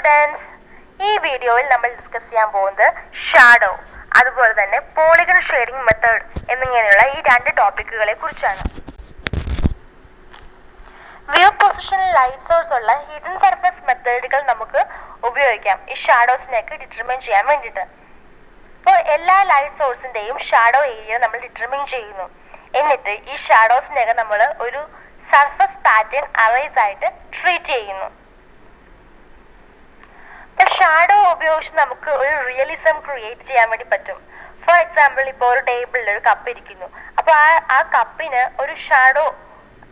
Students, ഈ വീഡിയോയിൽ നമ്മൾ ഡിസ്കസ് ചെയ്യാൻ പോകുന്നത് ഷാഡോ അതുപോലെ തന്നെ പോളിഗൺ ഷെയ്ഡിംഗ് മെത്തേഡ് എന്നിങ്ങനെയുള്ള ഈ രണ്ട് ടോപ്പിക്കുകളെ കുറിച്ചാണ്. വ്യൂ പൊസിഷനിൽ ലൈറ്റ് സോഴ്സ് ഉള്ള ഹിഡൻ സർഫേസ് മെത്തേഡുകൾ നമുക്ക് ഉപയോഗിക്കാം ഈ ഷാഡോസിനെയൊക്കെ ഡിറ്റർമൈൻ ചെയ്യാൻ വേണ്ടിയിട്ട്. അപ്പോൾ എല്ലാ ലൈറ്റ് സോഴ്സിൻ്റെയും ഷാഡോ ഏരിയ നമ്മൾ ഡിറ്റർമൈൻ ചെയ്യുന്നു. എന്നിട്ട് ഈ ഷാഡോസിനെയൊക്കെ നമ്മൾ ഒരു സർഫസ് പാറ്റേൺ അറേസ് ആയിട്ട് ട്രീറ്റ് ചെയ്യുന്നു. അപ്പോൾ ഷാഡോ ഉപയോഗിച്ച് നമുക്ക് ഒരു റിയലിസം ക്രിയേറ്റ് ചെയ്യാൻ വേണ്ടി പറ്റും. ഫോർ എക്സാമ്പിൾ, ഇപ്പോൾ ഒരു ടേബിളിൽ ഒരു കപ്പ് ഇരിക്കുന്നു. അപ്പോൾ ആ കപ്പിന് ഒരു ഷാഡോ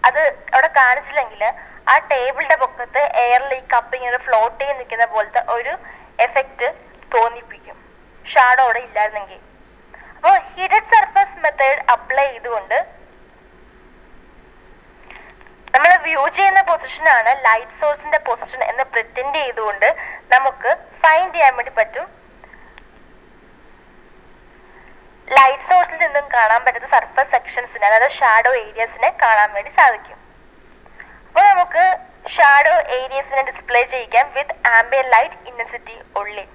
അത് അവിടെ കാണിച്ചില്ലെങ്കിൽ ആ ടേബിളിന്റെ പൊക്കത്ത് എയറിൽ ഈ കപ്പ് ഇങ്ങനെ ഫ്ലോട്ട് ചെയ്ത് നിൽക്കുന്ന പോലത്തെ ഒരു എഫക്റ്റ് തോന്നിപ്പിക്കും ഷാഡോ അവിടെ ഇല്ലായിരുന്നെങ്കിൽ. അപ്പോൾ ഹിഡൻ സർഫസ് മെത്തേഡ് അപ്ലൈ ചെയ്തുകൊണ്ട് നമ്മൾ വ്യൂ ചെയ്യുന്ന പൊസിഷനാണ് ലൈറ്റ് സോഴ്സിന്റെ പൊസിഷൻ എന്ന് പ്രിറ്റൻഡ് ചെയ്തുകൊണ്ട് നമുക്ക് ഫൈൻഡ് ചെയ്യാൻ വേണ്ടി പറ്റും ലൈറ്റ് സോഴ്സിൽ നിന്നും കാണാൻ പറ്റുന്ന സർഫസ് സെക്ഷൻസിനെ, അതായത് ഷാഡോ ഏരിയസിനെ കാണാൻ വേണ്ടി സാധിക്കും. അപ്പോൾ നമുക്ക് ഷാഡോ ഏരിയസിനെ ഡിസ്പ്ലേ ചെയ്യിക്കാം വിത്ത് ആംബിയന്റ് ലൈറ്റ് ഇന്റൻസിറ്റി ഉള്ളി.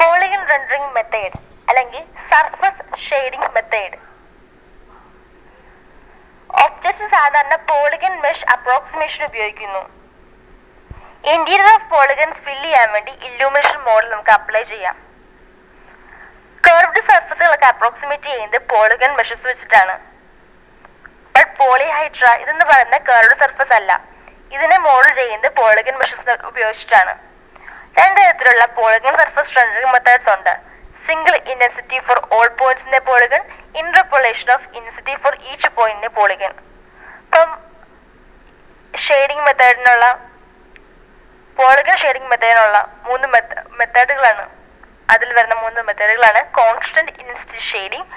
പോളിഗൺ റെൻഡറിംഗ് മെത്തേഡ് അല്ലെങ്കിൽ സർഫസ് ഷെയ്ഡിംഗ് മെത്തേഡ്. ഒബ്ജക്ട്സ് സാധാരണ പോളിഗൺ മെഷ് അപ്രോക്സിമേഷൻ ഉപയോഗിക്കുന്നു. ഇന്റീരിയർ ഓഫ് പോളിഗൺസ് ഫില്ല് ചെയ്യാൻ വേണ്ടി ഇല്യൂമിനേഷൻ മോഡൽ നമുക്ക് അപ്ലൈ ചെയ്യാം. കർവ്ഡ് സർഫസുകളൊക്കെ അപ്രോക്സിമേറ്റ് ചെയ്യുന്നത് പോളിഗൺ മെഷസ് വെച്ചിട്ടാണ്. ബട്ട് പോളിഹൈഡ്ര ഇതെന്ന് പറയുന്ന കർവ്ഡ് സർഫസ് അല്ല, ഇതിനെ മോഡൽ ചെയ്യുന്നത് പോളിഗൺ മെഷസ് ഉപയോഗിച്ചിട്ടാണ്. രണ്ട് തരത്തിലുള്ള പോളിഗൺ സർഫസ് റെൻഡറിംഗ് മെത്തേഡ്സ് ഉണ്ട്. Single intensity for all points in the polygon, interpolation of intensity for each point in polygon. ഇപ്പം ഷെയ്ഡിംഗ് മെത്തേഡിനുള്ള പോളിഗൺ ഷെയ്ഡിംഗ് മെത്തേഡിനുള്ള മൂന്ന് മെത്തേഡുകളാണ്. അതിൽ വരുന്ന മൂന്ന് മെത്തേഡുകളാണ് constant intensity shading,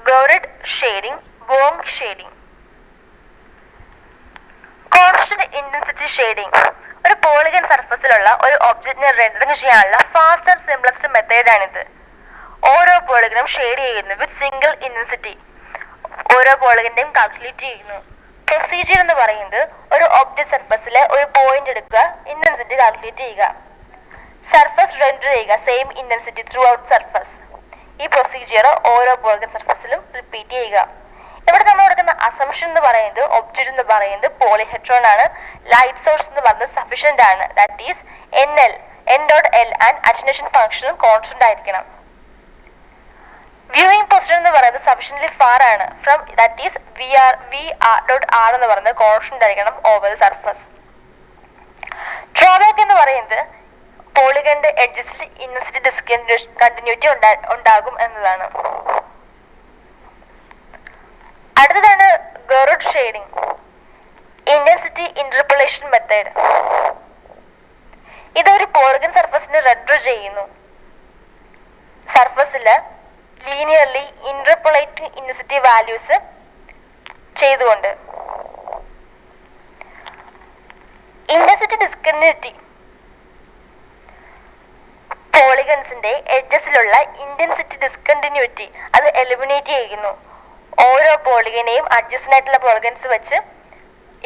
Gouraud shading, വോങ് ഷെയ്ഡിംഗ്. കോൺസ്റ്റന്റ് ഇന്റൻസിറ്റി ഷെയ്ഡിംഗ് ഒരു പോളിഗൺ സർഫസിലുള്ള ഒരു ഒബ്ജക്റ്റിനെ റെൻഡറിംഗ് ചെയ്യാനുള്ള ഫാസ്റ്റ് ആൻഡ് സിംപ്ലസ്റ്റ് മെത്തേഡാണിത്. ഓരോ പോളിഗണും ഷെയ്ഡ് ചെയ്യുന്നു വിത്ത് സിംഗിൾ ഇന്റൻസിറ്റി. ഓരോ പോളിഗന്റെയും കാൽക്കുലേറ്റ് ചെയ്യുന്നു. പ്രൊസീജിയർ എന്ന് പറയുന്നത് ഒരു ഒബ്ജക്റ്റ് സർഫസിലെ ഒരു പോയിന്റ് എടുക്കുക, ഇന്റൻസിറ്റി കാൽക്കുലേറ്റ് ചെയ്യുക, സർഫസ് റെൻഡർ ചെയ്യുക same intensity through out surface. ഈ പ്രൊസീജിയർ ഓരോ പോളിഗൺ സർഫസിലും റിപ്പീറ്റ് ചെയ്യുക. ഇവിടെ നമ്മൾ എടുക്കുന്ന അസംഷൻ എന്ന് പറയുന്നത് ഒബ്ജക്റ്റ് എന്ന് പറയുന്നത് പോളിഹെഡ്രോൺ ആണ്. ലൈറ്റ് സോഴ്സ് എന്ന് പറയുന്നത് സഫിഷ്യന്റ് ആണ്. That is NL N.L and attenuation ഫംഗ്ഷനും കോൺസ്റ്റന്റ് ആയിരിക്കണം. വ്യൂയിങ് പൊസിഷൻ എന്ന് പറയുന്നത് സഫിഷ്യന്റ്ലി ഫാർ ആണ് ഫ്രം, ദാറ്റ് ഈസ് VR.R എന്ന് പറയുന്നത് കോൺസ്റ്റന്റ് ആയിരിക്കണം ഓവർ സർഫസ്. ഡ്രോബാക്ക് എന്ന് പറയുന്നത് പോളിഗന്റെ എഡ്ജസിൽ ഇന്റൻസിറ്റി ഡിസ്കണ്ടിന്യൂറ്റി ഉണ്ടാകും എന്നതാണ്. അടുത്തതാണ് Gouraud shading, intensity interpolation method. ഇതൊരു പോളിഗൺ സർഫസിനെ റെൻഡർ ചെയ്യുന്നു. സർഫസില് ലീനിയർലി ഇന്റർപോളേറ്റിംഗ് ഇന്റൻസിറ്റി വാല്യൂസ് ചെയ്തുകൊണ്ട്. ഇന്റൻസിറ്റി ഡിസ്കണ്ടിന്യൂറ്റി പോളിഗൺസിന്റെ എഡ്ജസിലുള്ള ഇന്റൻസിറ്റി ഡിസ്കണ്ടിന്യൂറ്റി അത് എലിമിനേറ്റ് ചെയ്യുന്നു. ഓരോ പോളിഗനെയും അഡ്ജസ്റ്റന്റ് ആയിട്ടുള്ള പോളിഗൺസ് വെച്ച്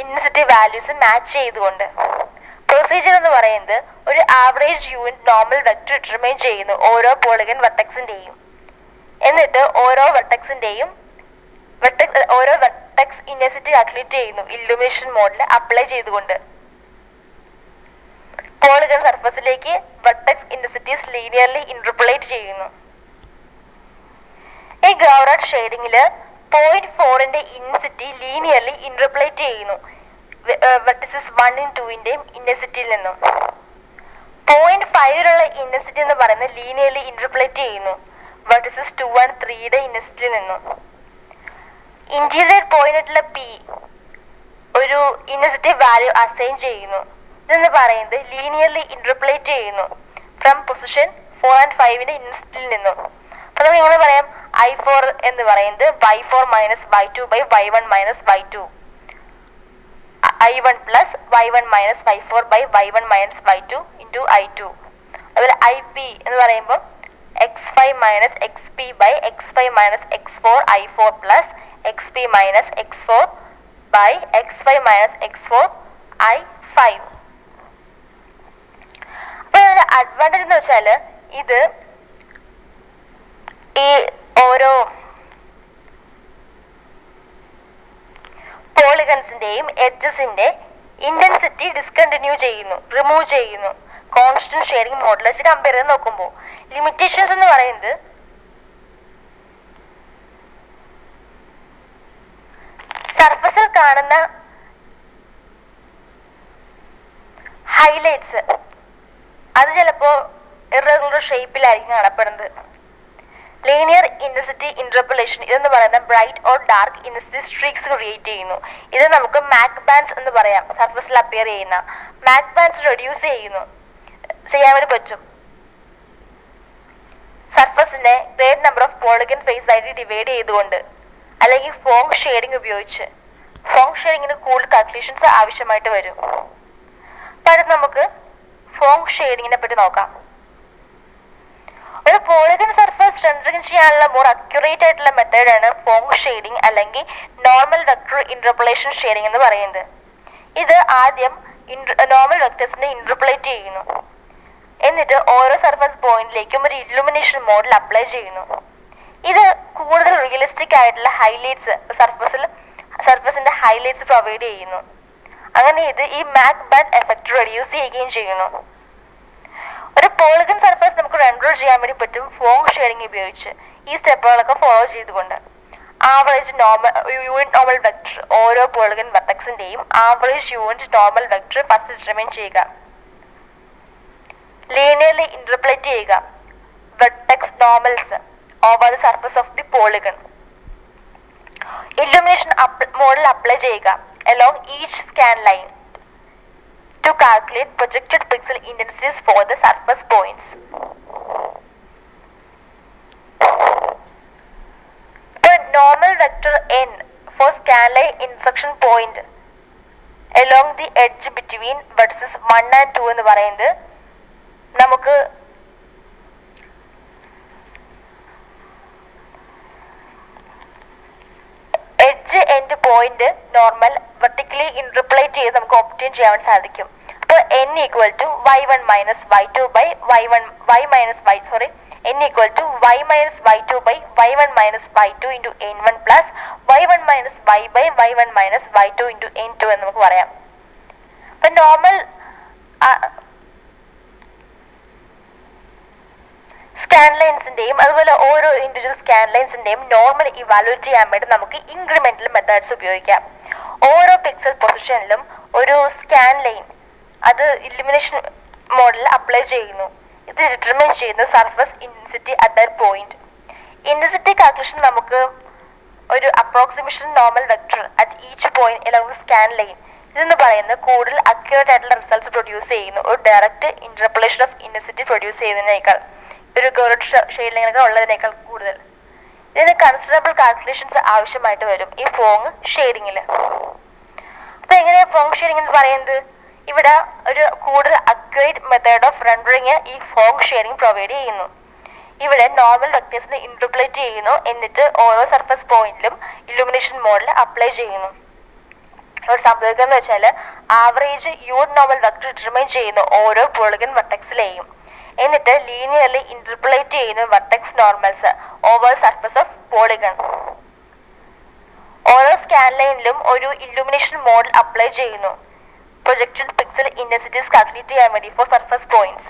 ഇന്റൻസിറ്റി വാല്യൂസ് മാച്ച് ചെയ്തുകൊണ്ട്. പ്രൊസീജിയർ എന്ന് പറയുന്നത് ഒരു average unit normal vector determine ചെയ്യുന്നു ഓരോ പോളിഗൺ വെർട്ടെക്സിന്റെയും. എന്നിട്ട് ഓരോ വെർട്ടെക്സ് ഇന്റൻസിറ്റി കാൽക്കുലേറ്റ് ചെയ്യുന്നു ഇല്യൂമിനേഷൻ മോഡിൽ അപ്ലൈ ചെയ്തുകൊണ്ട്. പോളിഗൺ സർഫസിലേക്ക് വെർട്ടെക്സ് ഇന്റൻസിറ്റീസ് ലീനിയർലി ഇന്റർപോളേറ്റ് ചെയ്യുന്നു. ഈ ഗൗരഡ് ഷെയ്ഡിംഗില് 0.4ന്റെ ഇന്റൻസിറ്റി ലീനിയർലി ഇന്റർപോളേറ്റ് ചെയ്യുന്നു വെർട്ടിസസ് 1 2ന്റെയും ഇന്റൻസിറ്റിയിൽ നിന്നും. 0.5ലുള്ള ഇന്റൻസിറ്റി എന്ന് പറയുന്നത് ലീനിയർലി ഇന്റർപോളേറ്റ് ചെയ്യുന്നു വെർട്ടിസസ് 2 and 3യുടെ ഇന്റൻസിറ്റിയിൽ നിന്നും. ഇന്റീരിയർ പോയിന്റിലുള്ള P ഒരു ഇന്റൻസിറ്റി വാല്യൂ അസൈൻ ചെയ്യുന്നു. ഇതെന്ന് പറയുന്നത് ലീനിയർലി ഇന്റർപോളേറ്റ് ചെയ്യുന്നു ഫ്രം പൊസിഷൻ 4 and 5ന്റെ ഇന്റൻസിറ്റിയിൽ നിന്നും. അപ്പോൾ നമുക്ക് ഇങ്ങനെ പറയാം, I4 എന്ന് പറയുന്നത് y4 minus y2 by y1 minus y2, I1 plus y1 minus y4 by y1 minus y2 into I2. അതുപോലെ IP എന്ന് പറയുമ്പോൾ x5 minus xp by x5 minus x4 I4 plus xp minus x4 by x5 minus x4 I5. ഇതിന്റെ advantage എന്ന് വെച്ചാൽ ഇത് ഈ ഓരോ പോളിഗൺസിന്റെയും എഡ്ജസിന്റെ intensity discontinue ചെയ്യുന്നു, റിമൂവ് ചെയ്യുന്നു കോൺസ്റ്റന്റ് ഷെയ്ഡിംഗ് മോഡൽ വെച്ച് കമ്പയർ ചെയ്ത് നോക്കുമ്പോൾ. ലിമിറ്റേഷൻസ് എന്ന് പറയുന്നത് സർഫസിൽ കാണുന്ന ഹൈലൈറ്റ്സ് അത് ചിലപ്പോൾ ഇറഗുലർ ഷേപ്പിലായിരിക്കും കാണപ്പെടുന്നത്. ലീനിയർ ഇന്റൻസിറ്റി ഇന്റർപോളേഷൻ ഇതെന്ന് പറയുന്ന bright or dark intensity streaks create ചെയ്യുന്നു. ഇത് നമുക്ക് മാക് ബാൻഡ്സ് എന്ന് പറയാം. സർഫസിൽ അപ്പിയർ ചെയ്യുന്ന മാക് ബാൻഡ്സ് റെഡ്യൂസ് ചെയ്യാൻ വേണ്ടി പറ്റും. സർഫസിനെ great number of polygon face ആയിട്ട് ഡിവൈഡ് ചെയ്തുകൊണ്ട് അല്ലെങ്കിൽ ഫോങ് ഷെയ്ഡിംഗ് ഉപയോഗിച്ച്. ഫോങ് ഷെയ്ഡിങ്ങിന് കൂടുതൽ കാൽക്കുലേഷൻസ് ആവശ്യമായിട്ട് വരും. അപ്പം നമുക്ക് ഫോങ് ഷെയ്ഡിങ്ങിനെ പറ്റി നോക്കാം. ഒരു പോളിഗൺ സർഫസ് റെൻഡറിങ് ചെയ്യാനുള്ള മോർ അക്യുറേറ്റ് ആയിട്ടുള്ള മെത്തേഡാണ് ഫോങ് ഷെയ്ഡിങ് അല്ലെങ്കിൽ നോർമൽ വെക്ടർ ഇന്റർപോളേഷൻ ഷെയ്ഡിങ് എന്ന് പറയുന്നത്. ഇത് ആദ്യം നോർമൽ വെക്ടേഴ്സിനെ ഇന്റർപോളേറ്റ് ചെയ്യുന്നു, എന്നിട്ട് ഓരോ സർഫസ് പോയിന്റിലേക്കും ഒരു ഇല്ലുമിനേഷൻ മോഡൽ അപ്ലൈ ചെയ്യുന്നു. ഇത് കൂടുതൽ റിയലിസ്റ്റിക് ആയിട്ടുള്ള ഹൈലൈറ്റ്സ് സർഫസിന്റെ ഹൈലൈറ്റ്സ് പ്രൊവൈഡ് ചെയ്യുന്നു. അങ്ങനെ ഇത് ഈ മാക് ബാൻഡ് എഫക്ട് റെഡ്യൂസ് ചെയ്യുകയും ചെയ്യുന്നു. ഒരു പോളിഗൺ സർഫസ് നമുക്ക് റെൻഡർ ചെയ്യാൻ വേണ്ടി പറ്റും ഫോങ് ഷെയ്ഡിങ് ഉപയോഗിച്ച്. ഈ സ്റ്റെപ്പുകളൊക്കെ ഫോളോ ചെയ്തുകൊണ്ട് ആവറേജ് യൂണിറ്റ് നോർമൽ വെക്ടർ ഓരോ പോളിഗൺ വെർട്ടെക്സിന്റെയും average unit normal vector first determine ചെയ്യുക. ലീനിയർലി ഇന്റർപോളേറ്റ് ചെയ്യുക vertex normals over the surface of the polygon. Illumination model apply ചെയ്യുക along each scan line to calculate projected pixel intensities for the surface points. The normal vector n for scan line intersection point along the edge between vertices 1 and 2 എന്ന് പറയുന്നത് നമുക്ക് edge end point normal vertically interpolate ചെയ്ത് നമുക്ക് obtain ചെയ്യാൻ സാധിക്കും. അപ്പോൾ n equal to y1 minus y2 by n equal to y minus y2 by y1 minus y2 into n1 plus y1 minus y by y1 minus y2 into n2 എന്ന് നമുക്ക് പറയാം. അപ്പം normal scan ലൈൻസിന്റെയും അതുപോലെ ഓരോ individual scan ലൈൻസിന്റെയും normal evaluate ചെയ്യാൻ വേണ്ടി നമുക്ക് incremental methods ഉപയോഗിക്കാം. ഓരോ പിക്സൽ പൊസിഷനിലും ഒരു സ്കാൻ ലൈൻ അത് ഇല്ലുമിനേഷൻ മോഡൽ അപ്ലൈ ചെയ്യുന്നു. ഇത് ഡിറ്റർമൈൻ ചെയ്യുന്നു surface intensity at that point. Intensity calculation നമുക്ക് ഒരു approximation normal vector at each point along the scan line ഇതെന്ന് പറയുന്നത് കൂടുതൽ അക്യുറേറ്റ് ആയിട്ടുള്ള റിസൾട്ട്സ് പ്രൊഡ്യൂസ് ചെയ്യുന്നു ഒരു direct interpolation of intensity produce ചെയ്യുന്നതിനേക്കാൾ, ഒരു ഗോൾഡ് ഷെയ്ഡിങ്ങിനൊക്കെ ഉള്ളതിനേക്കാൾ കൂടുതൽ. ഇതിന് കൺസിഡറബിൾ കാൽക്കുലേഷൻസ് ആവശ്യമായിട്ട് വരും ഈ ഫോങ് ഷെയ്ഡിങ്ങിൽ. അപ്പൊ എങ്ങനെയാ ഫോങ് ഷെയ്ഡിങ് എന്ന് പറയുന്നത്? ഇവിടെ ഒരു കൂടുതൽ അക്യുറേറ്റ് മെത്തേഡ് ഓഫ് റെൻഡറിങ് ഈ ഫോങ് ഷെയ്ഡിങ് പ്രൊവൈഡ് ചെയ്യുന്നു. ഇവിടെ നോർമൽ വെക്ടേഴ്സിനെ ഇന്റർപോളേറ്റ് ചെയ്യുന്നു, എന്നിട്ട് ഓരോ സർഫസ് പോയിന്റിലും ഇല്ലുമിനേഷൻ മോഡൽ അപ്ലൈ ചെയ്യുന്നു. ഇവിടെ സംഭവിക്കുന്നത് വെച്ചാൽ average unit normal vector determine ചെയ്യുന്നു ഓരോ പോളിഗൺ വെർട്ടെക്സിലെയും, എന്നിട്ട് ലീനിയർലി ഇന്റർപോളേറ്റ് ചെയ്യുന്നു vertex normals over surface of polygon. ഓരോ സ്കാൻ ലൈനിലും ഒരു ഇല്ലുമിനേഷൻ മോഡൽ അപ്ലൈ ചെയ്യുന്നു പ്രൊജക്റ്റഡ് പിക്സൽ ഇന്റൻസിറ്റീസ് കാൽക്കുലേറ്റ് ചെയ്യാൻ വേണ്ടി for surface points.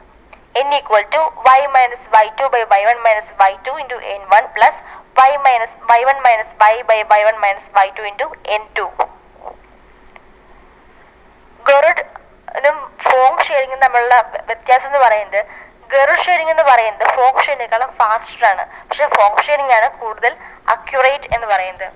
n equal to y minus y2 by y1 minus y2 into n1 plus y1 minus y by y1 minus y2 into n2. ഗറുഡും Phong ഷെയ്ഡിങ്ങും തമ്മിലുള്ള വ്യത്യാസം എന്ന് പറയുന്നത്, ഗറുഡ് shading എന്ന് പറയുന്നത് ഫോങ് ഷെയ്ഡിനേക്കാളും ഫാസ്റ്റർ ആണ്, പക്ഷെ ഫോങ് ഷെയ്ഡിങ് ആണ് കൂടുതൽ അക്യുറേറ്റ് എന്ന് പറയുന്നത്.